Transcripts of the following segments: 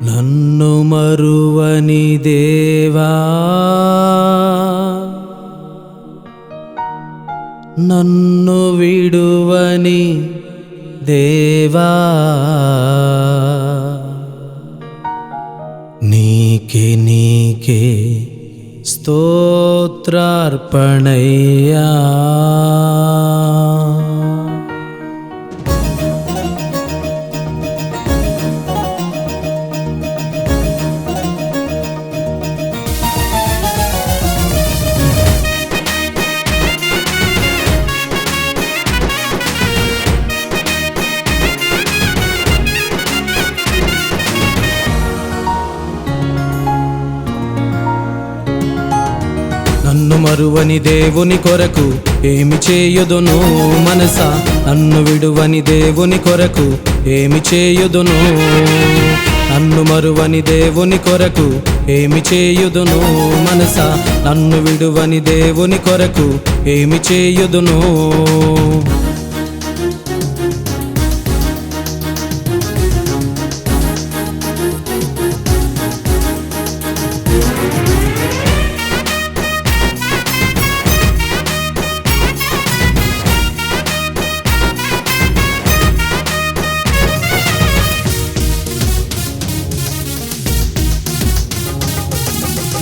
నన్ను మరువని దేవా, నన్ను విడువని దేవా, నీకే స్తోత్రార్పణయ్యా. నన్ను మరువని దేవుని కొరకు ఏమి చేయుదును మనసా, నన్ను విడువని దేవుని కొరకు ఏమి చేయుదును. నన్ను మరువని దేవుని కొరకు ఏమి చేయుదును మనసా, నన్ను విడువని దేవుని కొరకు ఏమి చేయుదును.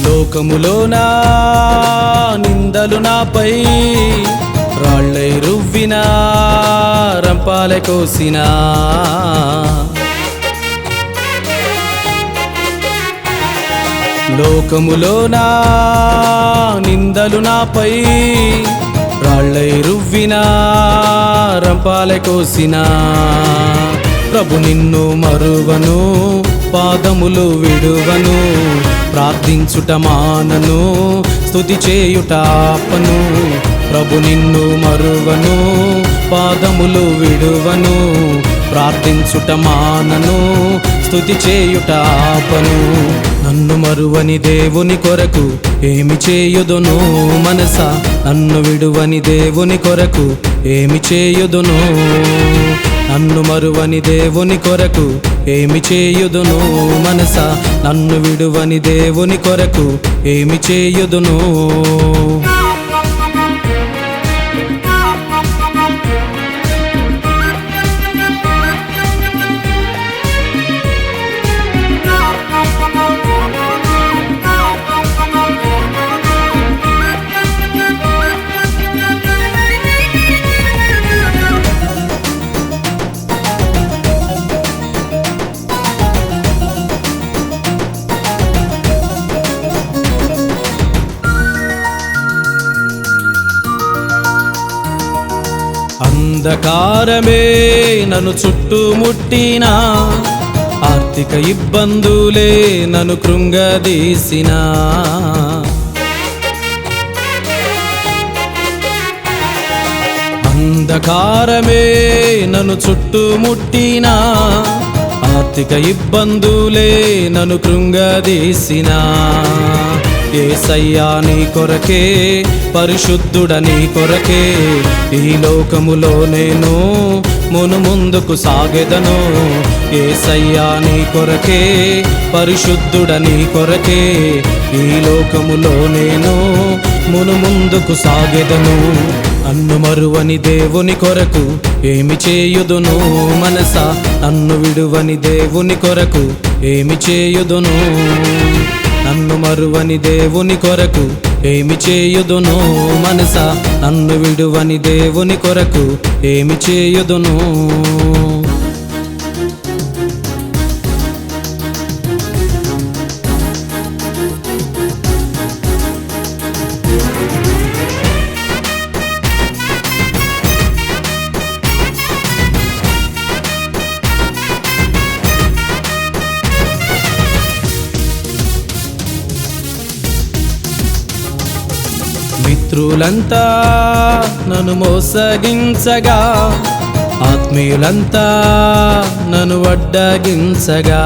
లోకములోనా నిందలు నాపై రాళ్ళై రువ్వినా, రంపాలై కోసినా, లోకములోనా నిందలు నాపై రాళ్ళై రువ్వినా, రంపాలై కోసినా, ప్రభు నిన్ను మరువను, పాదములు విడువను, ప్రార్థించుట మానను, స్తుతి చేయుట ఆపను. ప్రభు నిన్ను మరువను, పాదములు విడువను, ప్రార్థించుట మానను, స్తుతి చేయుట ఆపను. నన్ను మరువని దేవుని కొరకు ఏమి చేయుదును మనసా, నన్ను విడువని దేవుని కొరకు ఏమి చేయుదును. నన్ను మరువని దేవుని కొరకు ఏమి చేయుదును మనసా, నన్ను విడువని దేవుని కొరకు ఏమి చేయుదును. అంధకారమే నన్ను చుట్టుముట్టినా, ఆర్థిక ఇబ్బందులే నన్ను కృంగదీసినా, అంధకారమే నన్ను చుట్టుముట్టినా, ఆర్థిక ఇబ్బందులే నన్ను కృంగదీసినా, యేసయ్యా నీ కొరకే, పరిశుద్ధుడ నీ కొరకే, ఈ లోకములో నేను ముందుకు సాగెదను. యేసయ్యా నీ కొరకే, పరిశుద్ధుడ నీ కొరకే, ఈ లోకములో నేను ముందుకు సాగెదను. నన్ను మరువని దేవుని కొరకు ఏమి చేయుదును మనసా, నన్ను విడువని దేవుని కొరకు ఏమి చేయుదును. నన్ను మరువని దేవుని కొరకు ఏమి చేయుదును మనసా, నన్ను విడువని దేవుని కొరకు ఏమి చేయుదును. మిత్రులంతా నన్ను మోసగించగా, ఆత్మీయులంతా నన్ను వడ్డగించగా,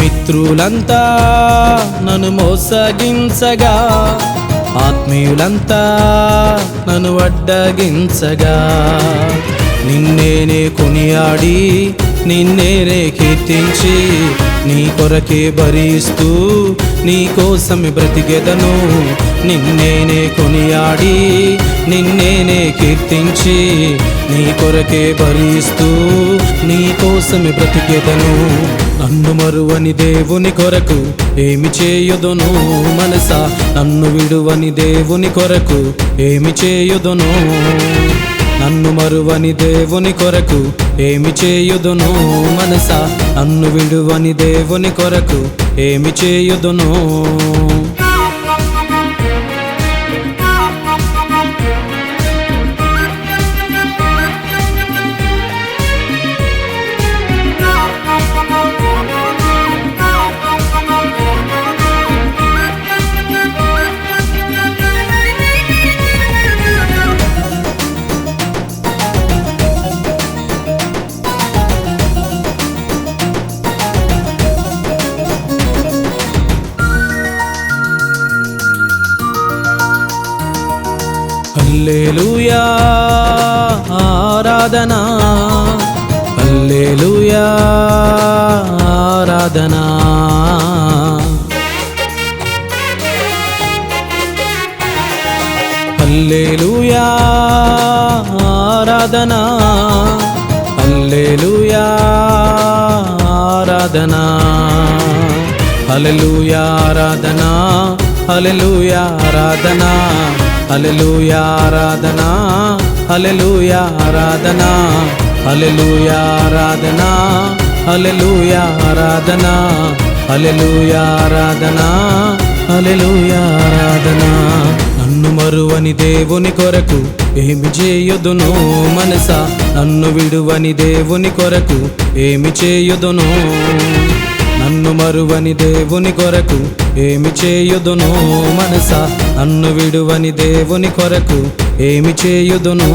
మిత్రులంతా నన్ను మోసగించగా, ఆత్మీయులంతా నన్ను వడ్డగించగా, నిన్నేనే కొనియాడి నిన్నేనే కీర్తించి నీ కొరకే భరిస్తూ నీ కోసమే బ్రతికెదను. నిన్నేనే కొనియాడి నిన్నేనే కీర్తించి నీ కొరకే భరిస్తూ నీ కోసమే బ్రతికెదను. నన్ను మరువని దేవుని కొరకు ఏమి చేయుదును మనసా, నన్ను విడువని దేవుని కొరకు ఏమి చేయుదును. నన్ను మరువని దేవుని కొరకు ఏమి చేయుదును మనసా, నన్ను విడువని దేవుని కొరకు ఏమి చేయుదును. హల్లెలూయా ఆరాధనా, హల్లెలూయా ఆరాధనా. హల్లెలూయా ఆరాధనా, హల్లెలూయా ఆరాధనా. హల్లెలూయా ఆరాధనా, హల్లెలూయా ఆరాధనా, హల్లెలూయా ఆరాధనా, హల్లెలూయా ఆరాధనా, హల్లెలూయా ఆరాధనా, హల్లెలూయా ఆరాధనా, హల్లెలూయా ఆరాధనా, హల్లెలూయా ఆరాధనా. నన్ను మరువని దేవుని కొరకు ఏమి చేయుదును మనసా, నన్ను విడువని దేవుని కొరకు ఏమి చేయుదును. నన్ను మరువని దేవుని కొరకు ఏమి చేయుదును మనసా, నన్ను విడువని దేవుని కొరకు ఏమి చేయుదును.